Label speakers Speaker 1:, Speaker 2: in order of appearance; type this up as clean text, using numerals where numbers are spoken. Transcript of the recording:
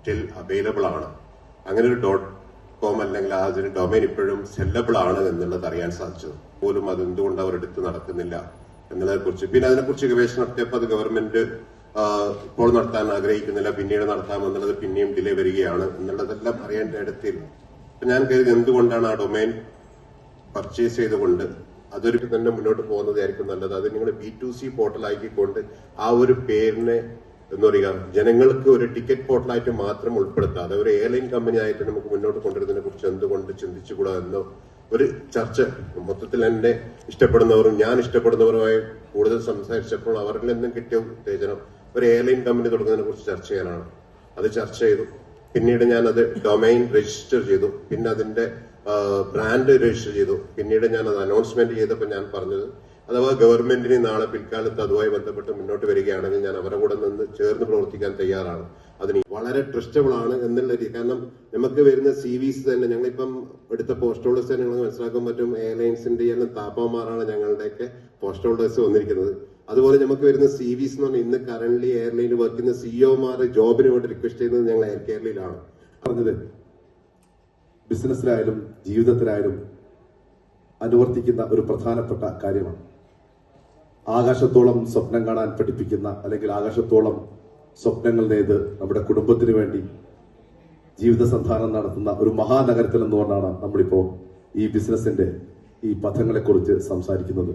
Speaker 1: Still available ആണ്. അങ്ങനെ ഒരു .com അല്ലെങ്കിൽ അതിന് ഡൊമൈൻ ഇപ്പോഴും സെല്ലബിൾ ആണ് എന്നുള്ളത് അറിയാൻ സാധിച്ചത്. പോലും അതെന്തുകൊണ്ട് അവർ എടുത്ത് നടക്കുന്നില്ല എന്നുള്ളതിനെ കുറിച്ച്, പിന്നെ അതിനെക്കുറിച്ച് ഗവേഷണം നടത്തിയപ്പോൾ അത് ഗവൺമെന്റ് ഇപ്പോൾ നടത്താൻ ആഗ്രഹിക്കുന്നില്ല, പിന്നീട് നടത്താമെന്നുള്ളത് പിന്നെയും ഡിലേ വരികയാണ് എന്നുള്ളതെല്ലാം അറിയേണ്ട ഇടത്തിൽ ഞാൻ കരുതി എന്തുകൊണ്ടാണ് ആ ഡൊമൈൻ പർച്ചേസ് ചെയ്തുകൊണ്ട് അതൊരു തന്നെ മുന്നോട്ട് പോകുന്നതായിരിക്കും നല്ലത്. അത് നിങ്ങൾ B2C പോർട്ടലാക്കിക്കൊണ്ട് ആ ഒരു പേരിനെ എന്ന് പറയുക ജനങ്ങൾക്ക് ഒരു ടിക്കറ്റ് പോർട്ടലായിട്ട് മാത്രം ഉൾപ്പെടുത്താതെ ഒരു എയർലൈൻ കമ്പനി ആയിട്ട് നമുക്ക് മുന്നോട്ട് കൊണ്ടുവരുന്നതിനെ കുറിച്ച് എന്തുകൊണ്ട് ചിന്തിച്ചുകൂടാ എന്നോ ഒരു ചർച്ച മൊത്തത്തിൽ എന്നെ ഇഷ്ടപ്പെടുന്നവരും ഞാൻ ഇഷ്ടപ്പെടുന്നവരുമായി കൂടുതൽ സംസാരിച്ചപ്പോൾ അവരിൽ നിന്നും കിട്ടിയ ഉത്തേജനം ഒരു എയർലൈൻ കമ്പനി തുടങ്ങുന്നതിനെ കുറിച്ച് ചർച്ച ചെയ്യാനാണ്. അത് ചർച്ച ചെയ്തു. പിന്നീട് ഞാൻ അത് ഡൊമൈൻ രജിസ്റ്റർ ചെയ്തു. പിന്നെ അതിന്റെ ബ്രാൻഡ് രജിസ്റ്റർ ചെയ്തു. പിന്നീട് ഞാൻ അത് അനൗൺസ്മെന്റ് ചെയ്തപ്പോൾ ഞാൻ പറഞ്ഞത് അഥവാ ഗവൺമെന്റിന് നാളെ പിൽക്കാലത്ത് അതുമായി ബന്ധപ്പെട്ട് മുന്നോട്ട് വരികയാണെങ്കിൽ ഞാൻ അവരുടെ കൂടെ നിന്ന് ചേർന്ന് പ്രവർത്തിക്കാൻ തയ്യാറാണ്. അതിന് വളരെ ട്രസ്റ്റബിൾ ആണ് എന്നുള്ള രീതി. കാരണം നമുക്ക് വരുന്ന CVs തന്നെ ഞങ്ങളിപ്പം എടുത്ത പോസ്റ്റ് ഹോൾഡേഴ്സ് തന്നെ നിങ്ങൾക്ക് മനസ്സിലാക്കാൻ പറ്റും. എയർലൈൻസിന്റെ എല്ലാം താപ്പന്മാരാണ് ഞങ്ങളുടെയൊക്കെ പോസ്റ്റ് ഹോൾഡേഴ്സ് വന്നിരിക്കുന്നത്. അതുപോലെ നമുക്ക് വരുന്ന CVs എന്ന് പറഞ്ഞാൽ ഇന്ന് കറന്റ് എയർലൈനിൽ വർക്ക് ചെയ്യുന്ന CEO ജോബിന് വേണ്ടി റിക്വസ്റ്റ് ചെയ്യുന്നത് ഞങ്ങൾ എയർ കേരളയിലാണ്
Speaker 2: പറഞ്ഞത്. ബിസിനസ്സിലായാലും ജീവിതത്തിലായാലും അനുവർത്തിക്കുന്ന ഒരു പ്രധാനപ്പെട്ട കാര്യമാണ്. ആകാശത്തോളം സ്വപ്നം കാണാൻ പഠിപ്പിക്കുന്ന അല്ലെങ്കിൽ ആകാശത്തോളം സ്വപ്നങ്ങൾ നെയ്ത് നമ്മുടെ കുടുംബത്തിന് വേണ്ടി ജീവിത സന്ധാനം നടത്തുന്ന ഒരു മഹാനഗരത്തിൽ എന്നുകൊണ്ടാണ് നമ്മളിപ്പോ ഈ ബിസിനസിന്റെ ഈ പഥങ്ങളെക്കുറിച്ച് സംസാരിക്കുന്നത്.